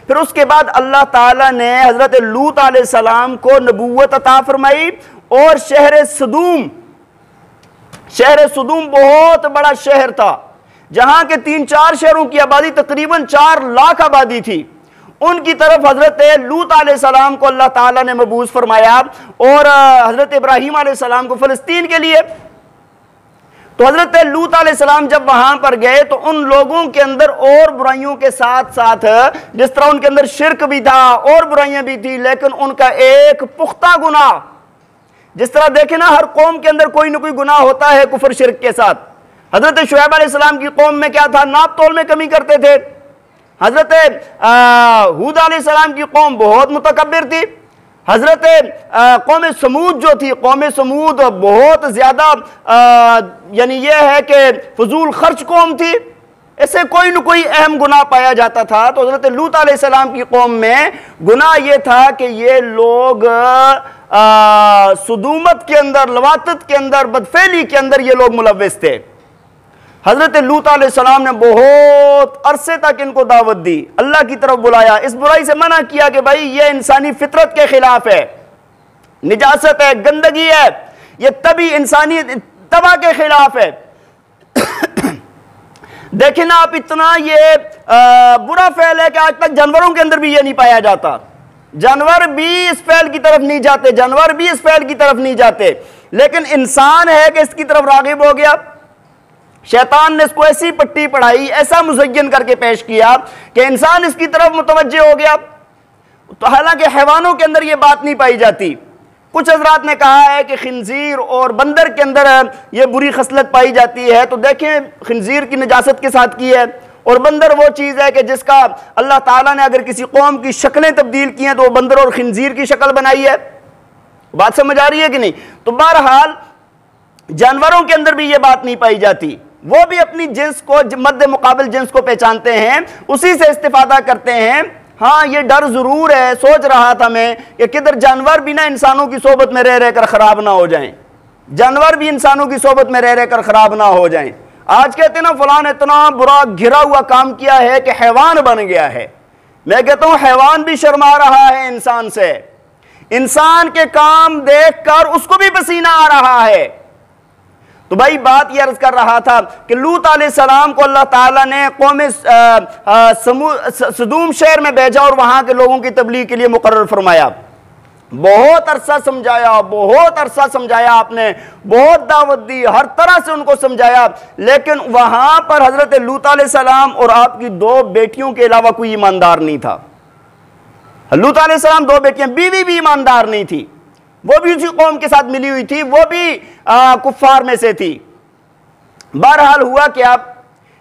फिर उसके बाद अल्लाह ताला ने हजरत लूत अलैहिस्सलाम को नबूवत अता फरमाई और शहर सदूम बहुत बड़ा शहर था, जहां के 3-4 शहरों की आबादी तकरीबन 4 लाख आबादी थी। उनकी तरफ हजरत लूत अलैहिस्सलाम को अल्लाह ताला ने मबूस फरमाया और हजरत इब्राहीम अलैहिस्सलाम को फलस्तीन के लिए। तो हजरत लूत अलैहिस्सलाम जब वहां पर गए तो उन लोगों के अंदर और बुराइयों के साथ साथ, जिस तरह उनके अंदर शिर्क भी था और बुराइयां भी थी, लेकिन उनका एक पुख्ता गुनाह, जिस तरह देखे ना हर कौम के अंदर कोई ना कोई गुनाह होता है कुफर शिर्क के साथ। हजरत शुएब अलैहिस्सलाम की कौम में क्या था, नाप तोल में कमी करते थे। हजरत हूद अलैहिस्सलाम की कौम बहुत मुतकब्बिर थी। हजरत कौम समूद जो थी, कौम समूद बहुत ज्यादा यानी यह है कि फजूल खर्च कौम थी। ऐसे कोई न कोई अहम गुनाह पाया जाता था। तो हजरत लूत अलैहिस्सलाम की कौम में गुनाह यह था कि ये लोग सुदूमत के अंदर, लवातत के अंदर, बदफेली के अंदर ये लोग मुलव्विस थे। हजरत लूत अलैहिस्सलाम ने बहुत अरसे तक इनको दावत दी, अल्लाह की तरफ बुलाया, इस बुराई से मना किया कि भाई ये इंसानी फितरत के खिलाफ है, निजासत है, गंदगी है, ये तभी इंसानी तबाह के खिलाफ है। देखें ना आप, इतना ये बुरा फैल है कि आज तक जानवरों के अंदर भी ये नहीं पाया जाता। जानवर भी इस फैल की तरफ नहीं जाते, जानवर भी इस फैल की तरफ नहीं जाते, लेकिन इंसान है कि इसकी तरफ रागिब हो गया। शैतान ने इसको ऐसी पट्टी पढ़ाई, ऐसा मुज़य्यन करके पेश किया कि इंसान इसकी तरफ मुतवज्जे हो गया। तो हालांकि हैवानों के अंदर यह बात नहीं पाई जाती। कुछ हजरात ने कहा है कि खिंजीर और बंदर के अंदर यह बुरी खसलत पाई जाती है। तो देखें, खिंजीर की नजासत के साथ की है, और बंदर वो चीज़ है कि जिसका अल्लाह ताला ने अगर किसी कौम की शक्लें तब्दील की हैं तो वो बंदर और खिंजीर की शक्ल बनाई है। बात समझ आ रही है कि नहीं? तो बहरहाल जानवरों के अंदर भी ये बात नहीं पाई जाती। वो भी अपनी जिन्स को, मद्दे मुकाबिल जिन्स को पहचानते हैं, उसी से इस्तिफादा करते हैं। हाँ, ये डर जरूर है, सोच रहा था मैं कि किधर जानवर भी ना इंसानों की सोबत में रह रहकर खराब ना हो जाएं, जानवर भी इंसानों की सोबत में रह रहकर खराब ना हो जाएं। आज कहते ना फलां ने इतना बुरा घिरा हुआ काम किया है कि हैवान बन गया है। मैं कहता हूं हैवान भी शर्मा रहा है इंसान से, इंसान के काम देखकर उसको भी पसीना आ रहा है। तो भाई बात यह अर्ज कर रहा था कि लूत अलैहिस्सलाम को अल्लाह ताला ने कौम सदूम शहर में भेजा और वहां के लोगों की तबलीग के लिए मुकर्रर फरमाया। बहुत अरसा समझाया, बहुत अरसा समझाया आपने, बहुत दावत दी, हर तरह से उनको समझाया, लेकिन वहां पर हजरत लूत अलैहिस्सलाम और आपकी 2 बेटियों के अलावा कोई ईमानदार नहीं था। लूत अलैहिस्सलाम 2 बेटियां, बीवी भी ईमानदार नहीं थी, वो भी उसी कौम के साथ मिली हुई थी, वो भी कुफ्फार में से थी। बहरहाल हुआ क्या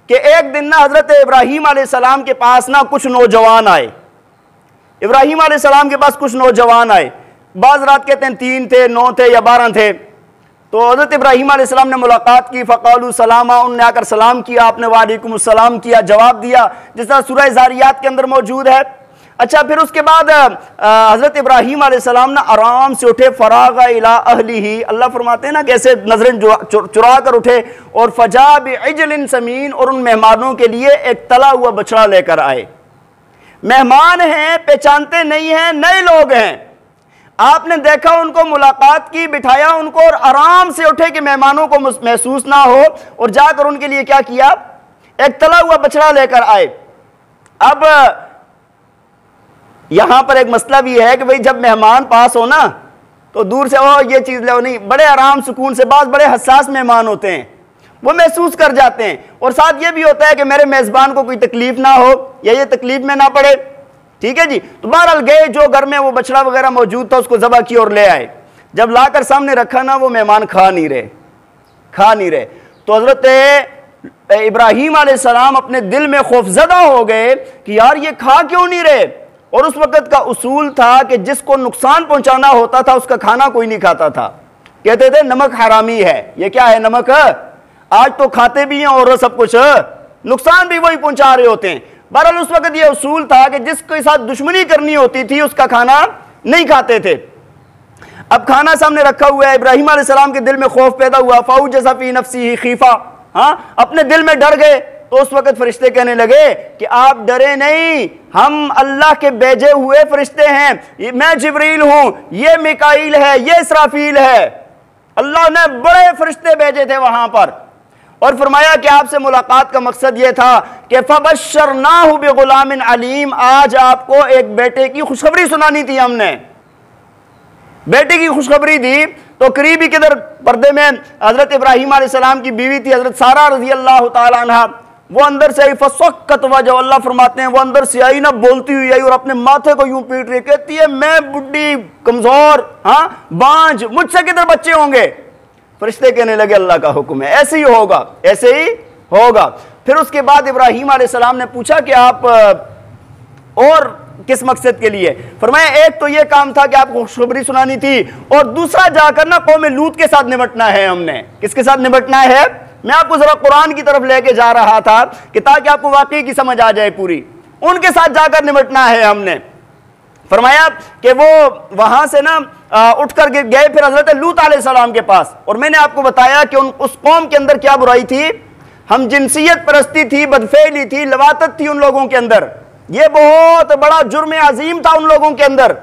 कि एक दिन ना हजरत इब्राहीम अलैहिस्सलाम के पास ना कुछ नौजवान आए। इब्राहीम अलैहिस्सलाम के पास कुछ नौजवान आए, बाज़ रात कहते हैं 3 थे, 9 थे या 12 थे। तो हजरत इब्राहीम अलैहिस्सलाम ने मुलाकात की, फ़क़ालू सलामा, उन्होंने आकर सलाम किया, आपने वालेकुम सलाम किया, जवाब दिया, जिस तरह सूरह ज़ारियात के अंदर मौजूद है। अच्छा, फिर उसके बाद हजरत इब्राहीम अलैहिस्सलाम ना आराम से उठे, फरागा इला अहलिही, अल्लाह फरमाते हैं ना कैसे नजरें चुरा कर उठे, और फजा बिइजलिन समीन, और उन मेहमानों के लिए एक तला हुआ बछड़ा लेकर आए। मेहमान हैं, पहचानते नहीं हैं, नए लोग हैं, आपने देखा उनको, मुलाकात की, बिठाया उनको, और आराम से उठे कि मेहमानों को महसूस ना हो, और जाकर उनके लिए क्या किया, एक तला हुआ बछड़ा लेकर आए। अब यहां पर एक मसला भी है कि भाई जब मेहमान पास हो ना तो दूर से ओ ये चीज लो नहीं, बड़े आराम सुकून से, बात बड़े हसास मेहमान होते हैं, वो महसूस कर जाते हैं। और साथ ये भी होता है कि मेरे मेजबान को कोई तकलीफ ना हो या ये तकलीफ में ना पड़े। ठीक है जी। तो बहरहाल गए, जो घर में वो बछड़ा वगैरह मौजूद था उसको ज़बह किया और ले आए। जब लाकर सामने रखा ना, वो मेहमान खा नहीं रहे। तो हजरत इब्राहीम अलैहिस्सलाम अपने दिल में खौफजदा हो गए कि यार ये खा क्यों नहीं रहे। और उस वक्त का उसूल था कि जिसको नुकसान पहुंचाना होता था उसका खाना कोई नहीं खाता था, कहते थे नमक हरामी है। ये क्या है, नमक है। आज तो खाते भी हैं और सब कुछ नुकसान भी वही पहुंचा रहे होते हैं। बहरहाल उस वक्त यह उसूल था कि जिसके साथ दुश्मनी करनी होती थी उसका खाना नहीं खाते थे। अब खाना सामने रखा हुआ है, इब्राहीम अलैहिस्सलाम के दिल में खौफ पैदा हुआ, फौजसा फी नफ्सिही खीफा, हाँ, अपने दिल में डर गए तो उस वक्त फरिश्ते कहने लगे कि आप डरे नहीं, हम अल्लाह के भेजे हुए फरिश्ते हैं, मैं जिब्रील हूं, ये मिकाईल है, ये इसराफील है। अल्लाह ने बड़े फरिश्ते भेजे थे वहां पर और फरमाया कि आपसे मुलाकात का मकसद यह था कि फबश्शरनाहु बिगुलामिन अलीम, आज आपको एक बेटे की खुशखबरी सुनानी थी। हमने बेटे की खुशखबरी दी तो करीबी किधर पर्दे में हजरत इब्राहिम अलैहिस्सलाम की बीवी थी हजरत सारा रजी अल्लाह ताला अन्हा, वो अंदर से आई फसक्कत वजह, अल्लाह फरमाते हैं वो अंदर से आई ना, बोलती हुई आई और अपने माथे को यूं पीट रही, कहती है मैं बुढ़ी कमजोर, हाँ बांझ, मुझसे किधर बच्चे होंगे। फरिश्ते कहने लगे अल्लाह का हुक्म है, ऐसे ही होगा, ऐसे ही होगा। फिर उसके बाद इब्राहिम अलैहिस्सलाम ने पूछा कि आप और किस मकसद के लिए? फरमाया एक तो ये काम था कि आपको खुशखबरी सुनानी थी और दूसरा जाकर ना कौम लूत के साथ निपटना है। हमने किसके साथ निपटना है? मैं आपको जरा कुरान की तरफ लेके जा रहा था कि ताकि आपको वाकई की समझ आ जाए पूरी, उनके साथ जाकर निपटना है हमने। फरमाया कि वो वहां से ना उठकर गए फिर हजरत लूत अलैहिस्सलाम के पास, और मैंने आपको बताया कि उस कौम के अंदर क्या बुराई थी, हम जिनसियत परस्ती थी, बदफेली थी, लवातत थी उन लोगों के अंदर, ये बहुत बड़ा जुर्म अजीम था उन लोगों के अंदर।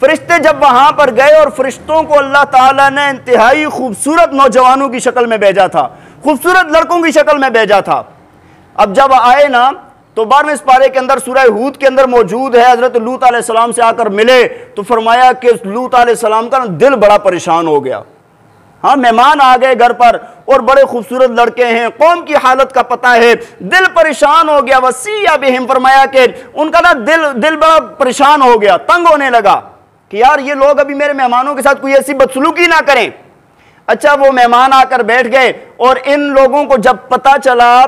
फरिश्ते जब वहां पर गए और फरिश्तों को अल्लाह ताला ने इंतहाई खूबसूरत नौजवानों की शक्ल में भेजा था, खूबसूरत लड़कों की शक्ल में भेजा था। अब जब आए ना तो 12वें पारे के अंदर सूरह हूद के अंदर मौजूद है, हजरत लूत अलैहिस्सलाम से आकर मिले तो फरमाया कि लूत अलैहिस्सलाम का दिल बड़ा परेशान हो गया। हाँ, मेहमान आ गए घर पर और बड़े खूबसूरत लड़के हैं, कौम की हालत का पता है, दिल परेशान हो गया। वसीया बिहिम, फरमाया कि उनका ना दिल बड़ा परेशान हो गया, तंग होने लगा कि यार ये लोग अभी मेरे मेहमानों के साथ कोई ऐसी बदसलूकी ना करें। अच्छा, वो मेहमान आकर बैठ गए और इन लोगों को जब पता चला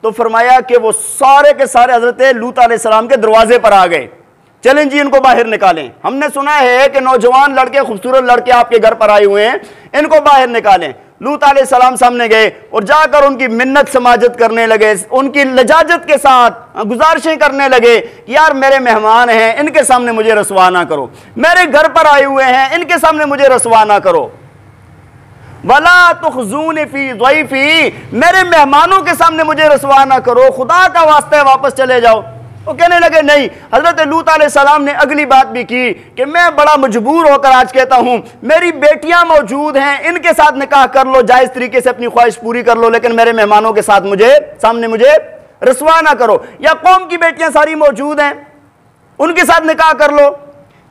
तो फरमाया कि वो सारे के सारे हजरत लूत अलैहिस्सलाम के दरवाजे पर आ गए, चलें जी इनको बाहर निकालें, हमने सुना है कि नौजवान लड़के, खूबसूरत लड़के आपके घर पर आए हुए हैं, इनको बाहर निकालें। लूत अलैहिस्सलाम सामने गए और जाकर उनकी मिन्नत समाजत करने लगे, उनकी लजाजत के साथ गुजारिशें करने लगे कि यार मेरे मेहमान हैं, इनके सामने मुझे रसवा ना करो, मेरे घर पर आए हुए हैं, इनके सामने मुझे रसवा ना करो। वला तुखज़ूनी फी ज़ैफ़ी, मेरे मेहमानों के सामने मुझे रसवा ना करो, खुदा का वास्ता है वापस चले जाओ। वो कहने लगे नहीं। हजरत लूत अलैहिस्सलाम ने अगली बात भी की कि मैं बड़ा मजबूर होकर आज कहता हूं, मेरी बेटियां मौजूद हैं, इनके साथ निकाह कर लो, जायज तरीके से अपनी ख्वाहिश पूरी कर लो, लेकिन मेरे मेहमानों के साथ सामने मुझे रसवा ना करो। या कौम की बेटियां सारी मौजूद हैं, उनके साथ निकाह कर लो,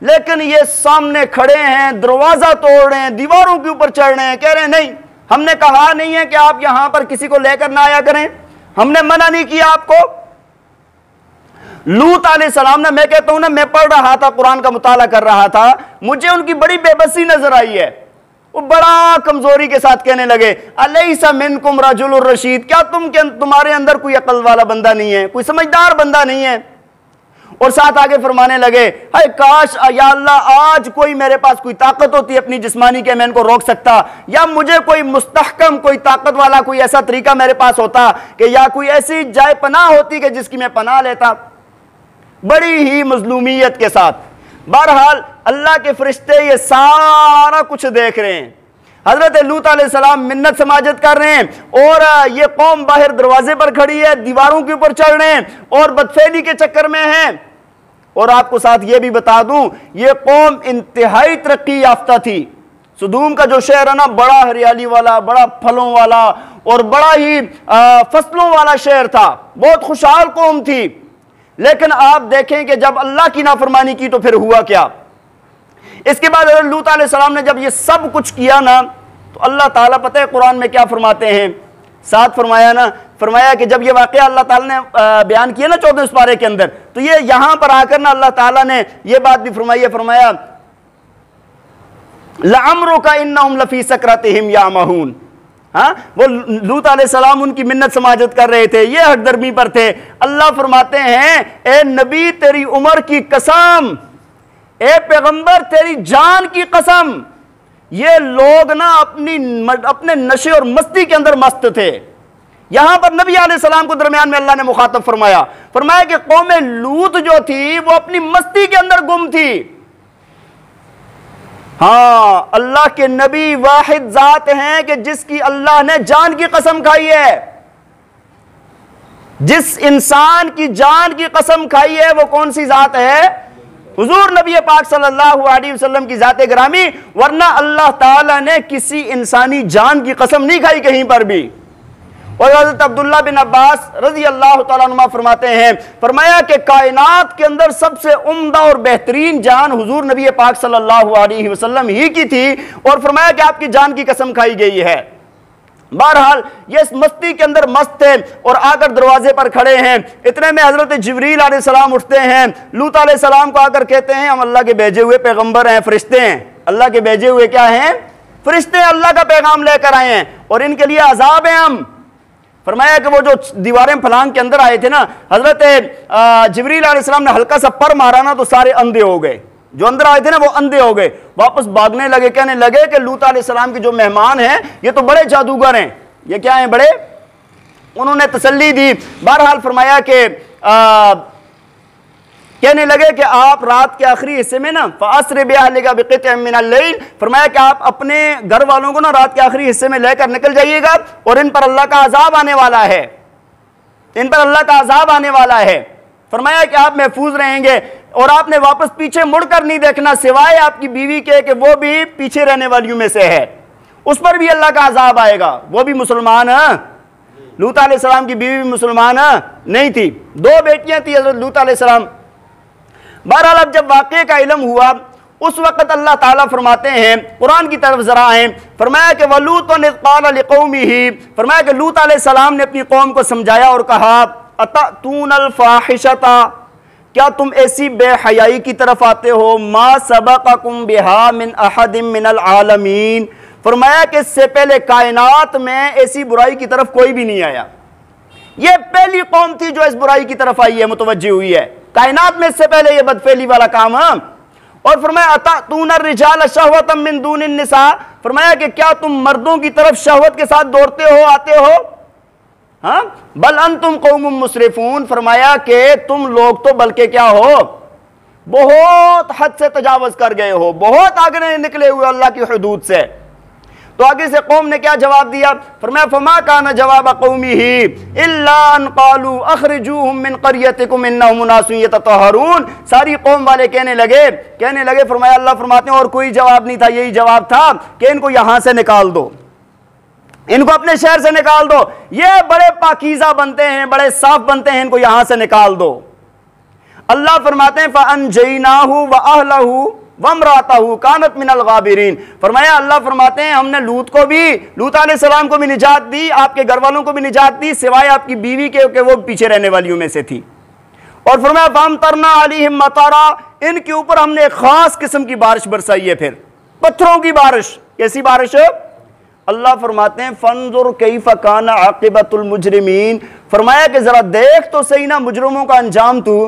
लेकिन ये सामने खड़े हैं, दरवाजा तोड़ रहे हैं, दीवारों के ऊपर चढ़ रहे हैं, कह रहे हैं नहीं, हमने कहा नहीं है कि आप यहां पर किसी को लेकर ना आया करें, हमने मना नहीं किया आपको। लूत अलैहिस्सलाम ने, मैं कहता हूं ना, मैं पढ़ रहा था, कुरान का मुताला कर रहा था, मुझे उनकी बड़ी बेबसी नजर आई है। वो बड़ा कमजोरी के साथ कहने लगे अलैसा मिनकुम रजुलुर रशीद, क्या तुम्हारे अंदर कोई अकल वाला बंदा नहीं है, कोई समझदार बंदा नहीं है। और साथ आगे फरमाने लगे, हाय काश या अल्लाह आज कोई मेरे पास कोई ताकत होती अपनी जिस्मानी के, मैं इनको रोक सकता, या मुझे कोई मुस्तहकम, कोई ताकत वाला कोई ऐसा तरीका मेरे पास होता कि या कोई ऐसी जाए पनाह होती कि जिसकी मैं पनाह लेता। बड़ी ही मजलूमियत के साथ। बहरहाल अल्लाह के फरिश्ते ये सारा कुछ देख रहे हैं, हजरत लूत अलैहिस्सलाम मिन्नत समाजत कर रहे हैं और ये कौम बाहर दरवाजे पर खड़ी है, दीवारों के ऊपर चढ़ रहे हैं और बदफेली के चक्कर में है। और आपको साथ ये भी बता दूं, ये कौम इंतहाई तरक्की याफ्ता थी। सदूम का जो शहर है ना, बड़ा हरियाली वाला, बड़ा फलों वाला और बड़ा ही फसलों वाला शहर था, बहुत खुशहाल कौम थी। लेकिन आप देखें कि जब अल्लाह की नाफरमानी की तो फिर हुआ क्या। इसके बाद लूत अलैहिस्सलाम ने जब ये सब कुछ किया ना, तो अल्लाह ताला पता है कुरान में क्या फरमाते हैं, साथ फरमाया ना, फरमाया कि जब ये वाकया अल्लाह ताला ने बयान किया ना 14वें पारे के अंदर, तो ये यहां पर आकर ना अल्लाह ताला ने ये बात भी फरमाई है, फरमाया लअम्रुका इन्नहुम लफी सकरातिहिम यामहून। हाँ, वो लूत अलैहिस्सलाम उनकी मिन्नत समाजत कर रहे थे, ये हकदर्मी पर थे। अल्लाह फरमाते हैं, ए नबी तेरी उम्र की कसम, ए पैगंबर तेरी जान की कसम, ये लोग ना अपने नशे और मस्ती के अंदर मस्त थे। यहां पर नबी अलैहिस्सलाम को दरमियान में अल्लाह ने मुखातब फरमाया कि कौम लूत जो थी वो अपनी मस्ती के अंदर गुम थी। हाँ, अल्लाह के नबी वाहिद जात हैं कि जिसकी अल्लाह ने जान की कसम खाई है। जिस इंसान की जान की कसम खाई है वो कौन सी जात है? हुजूर नबी पाक सल्लल्लाहु अलैहि वसल्लम की जात गिरामी। वरना अल्लाह ताला ने किसी इंसानी जान की कसम नहीं खाई कहीं पर भी। और हज़रत अब्दुल्ला बिन अब्बास रज़ी अल्लाह तआला अन्हुमा फरमाते हैं, फरमाया कि कायनात के अंदर सबसे उम्दा और बेहतरीन जान हुजूर नबी पाक सल्लल्लाहु अलैहि वसल्लम ही की थी, और फरमाया कि आपकी जान की कसम खाई गई है। बहरहाल ये इस मस्ती के अंदर मस्त थे और आकर दरवाजे पर खड़े हैं। इतने में हजरत जिब्रील अलैहिस्सलाम उठते हैं, लूत अलैहिस्सलाम को आकर कहते हैं, हम अल्लाह के भेजे हुए पैगंबर हैं, फरिश्ते हैं। अल्लाह के भेजे हुए क्या हैं? फरिश्ते, अल्लाह का पैगाम लेकर आए हैं और इनके लिए अजाब है। हम फरमाया कि वो जो दीवारें फलांग के अंदर आए थे ना, हजरत जिब्रील अलैहिस्सलाम ने हल्का सा पर मारा ना तो सारे अंधे हो गए। जो अंदर आए थे ना वो अंधे हो गए, वापस भागने लगे। कहने लगे कि लूत अलैहिस्सलाम के जो मेहमान हैं ये तो बड़े जादूगर हैं। ये क्या हैं? बड़े। उन्होंने तसल्ली दी। बहरहाल फरमाया कि कहने लगे कि आप रात के आखिरी हिस्से में ना फ़अस्रि बिअहलिका बिक़ित्अम मिनल लैल, फरमाया कि आप अपने घर वालों को ना रात के आखिरी हिस्से में लेकर निकल जाइएगा और इन पर अल्लाह का अजाब आने वाला है, इन पर अल्लाह का अजाब आने वाला है। फरमाया कि आप महफूज रहेंगे और आपने वापस पीछे मुड़कर नहीं देखना, सिवाय आपकी बीवी के कि वो भी पीछे रहने वालियों में से है, उस पर भी अल्लाह का अजाब आएगा। वो भी मुसलमान है। लूत अलैहिस्सलाम की बीवी मुसलमान नहीं थी, 2 बेटियां थी हज़रत लूत अलैहिस्सलाम। बहरहाल अब जब वाक़े का इल्म हुआ उस वक़्त अल्लाह ताला फरमाते हैं, कुरान की तरफ जरा आए, फरमाया कि वलूतन इज़ क़ाल लिक़ौमिही, फरमाया कि लूत अलैहिस्सलाम ने अपनी कौम को समझाया और कहा, अतअतूनल फ़ाहिशता, क्या तुम ऐसी बेहयाई की तरफ आते हो, मा सबक़कुम बिहा मिन अहदिम मिनल आलमीन, फरमाया कि इससे पहले कायनात में ऐसी बुराई की तरफ कोई भी नहीं आया। ये पहली कौम थी जो इस बुराई की तरफ आई है, मुतवज्जी हुई है। कायनात में इससे पहले ये बदफेली वाला काम है। और फरमाया अतअतूनर रिजाल शहवतम मिन दूनिन निसा, फरमाया कि क्या तुम मर्दों की तरफ शहवत के साथ दौड़ते हो, आते हो? हाँ, बल अंतुम कौमुम मुसरिफून, फरमाया कि तुम लोग तो बल्कि क्या हो, बहुत हद से तजावुज कर गए हो, बहुत आगे निकले हुए अल्लाह की हुदूद से। तो आगे से कौम ने क्या जवाब दिया? फरमाया फमा कान जवाब कौमिही इल्ला अन क़ालू अखरिजूहुम मिन क़रियतिकुम इन्नहुम उनासुन यततहरून। सारी कौम वाले कहने लगे, फरमाया अल्लाह फरमाते हैं और कोई जवाब नहीं था, यही जवाब था कि इनको यहां से निकाल दो, इनको अपने शहर से निकाल दो, ये बड़े पाकीज़ा बनते हैं, बड़े साफ बनते हैं, इनको यहां से निकाल दो। अल्लाह फरमाते हैं फ़अनजयनाहु व अहलहु वम्रातहु कानत मिनल गाबिरीन, फरमाया अल्लाह फरमाते हैं हमने लूत अलैहिस्सलाम को भी निजात दी, आपके घर वालों को भी निजात दी, सिवाय आपकी बीवी के वो पीछे रहने वालियों में से थी। और फरमाया फअमतरना अलैहिम मतारा, इनके ऊपर हमने एक खास किस्म की बारिश बरसाई है, फिर पत्थरों की बारिश। कैसी बारिश? अल्लाह फरमाते हैं फंजुर कैफ कान आक़िबतुल मुजरिमीन, फरमाया कि जरा देख तो सही ना मुजरिमों का अंजाम तू,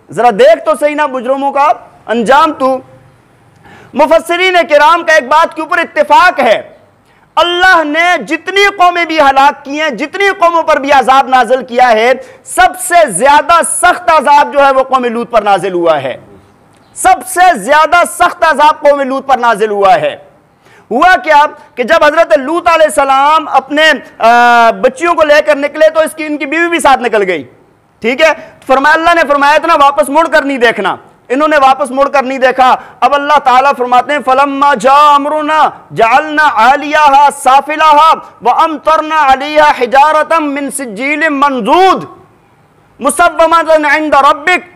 जरा देख तो सही ना मुजरिमों का अंजाम तू। मुफस्सिरीन किराम का एक बात के ऊपर इत्तेफाक है, अल्लाह ने जितनी कौमें भी हलाक की हैं, जितनी कौमों पर भी अजाब नाजिल किया है, सबसे ज्यादा सख्त अजाब जो है वो कौम लूत पर नाजिल हुआ है। सबसे ज्यादा सख्त अजाब कौम लूत पर नाजिल हुआ है। हुआ क्या कि जब हजरत लूत अलैहिस्सलाम अपने बच्चियों को लेकर निकले तो इनकी बीवी भी साथ निकल गई। ठीक है, फरमाया अल्लाह ने फरमाया था ना वापस मुड़कर नहीं देखना, इन्होंने वापस मुड़कर नहीं देखा। अब अल्लाह ताला फरमाते हैं फलम्मा जा अमरुना जअलना आलियाहा साफिलाहा व अमतरना अलैहा हिजारतम मिन सिज्जीलिम मंजूद मुसव्वमतन इंद रब्बिक।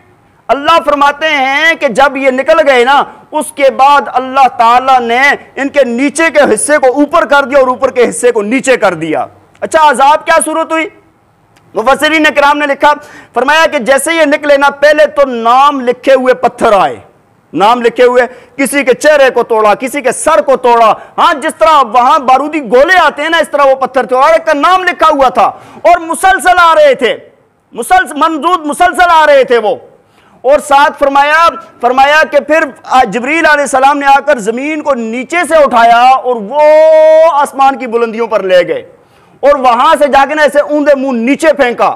अल्लाह फरमाते हैं कि जब ये निकल गए ना, उसके बाद अल्लाह ताला ने इनके नीचे के हिस्से को ऊपर कर दिया और ऊपर के हिस्से को नीचे कर दिया। अच्छा, अजाब क्या सूरत हुई? मुफस्सिरीन किराम ने लिखा, फरमाया कि जैसे ये निकले ना, पहले तो नाम लिखे हुए पत्थर आए, नाम लिखे हुए, किसी के चेहरे को तोड़ा, किसी के सर को तोड़ा। हाँ, जिस तरह वहां बारूदी गोले आते हैं ना, इस तरह वो पत्थर थे और एक का नाम लिखा हुआ था और मुसलसल आ रहे थे, मुसलसल आ रहे थे वो। और साथ फरमाया कि फिर जिब्रील अलैहिस्सलाम ने आकर जमीन को नीचे से उठाया और वो आसमान की बुलंदियों पर ले गए और वहां से जाके ना ऐसे ऊंधे मुंह नीचे फेंका।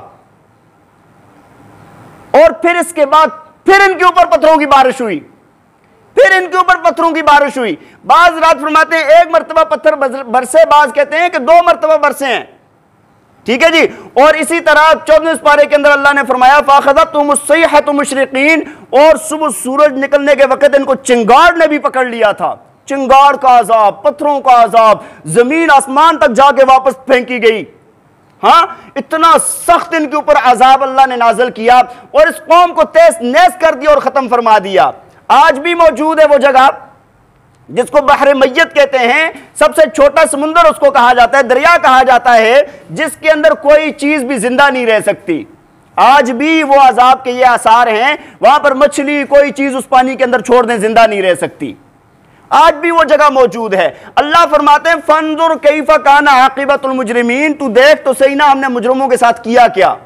और फिर इसके बाद फिर इनके ऊपर पत्थरों की बारिश हुई, फिर इनके ऊपर पत्थरों की बारिश हुई। बाज रात फरमाते हैं 1 मरतबा पत्थर बरसे, बाज कहते हैं कि 2 मरतबा बरसे हैं। ठीक है जी। और इसी तरह 14वें पारे के अंदर अल्लाह ने फरमाया फाखज़तहुम सय्हतु मुशरिकीन, और सुबह सूरज निकलने के वक्त इनको चिंगार ने भी पकड़ लिया था। चिंगार का अजाब, पत्थरों का अजाब, जमीन आसमान तक जाके वापस फेंकी गई। हाँ, इतना सख्त इनके ऊपर अजाब अल्लाह ने नाज़िल किया और इस कौम को तहस नहस कर दिया और खत्म फरमा दिया। आज भी मौजूद है वो जगह जिसको बहरे मैयत कहते हैं, सबसे छोटा समुंदर उसको कहा जाता है, दरिया कहा जाता है, जिसके अंदर कोई चीज भी जिंदा नहीं रह सकती। आज भी वो अजाब के ये आसार हैं, वहां पर मछली कोई चीज उस पानी के अंदर छोड़ दें जिंदा नहीं रह सकती। आज भी वो जगह मौजूद है। अल्लाह फरमाते हैं फंजुर कैफा काना आकिबतुल मुजरिमीन, तू देख तो सही ना हमने मुजरिमों के साथ किया क्या।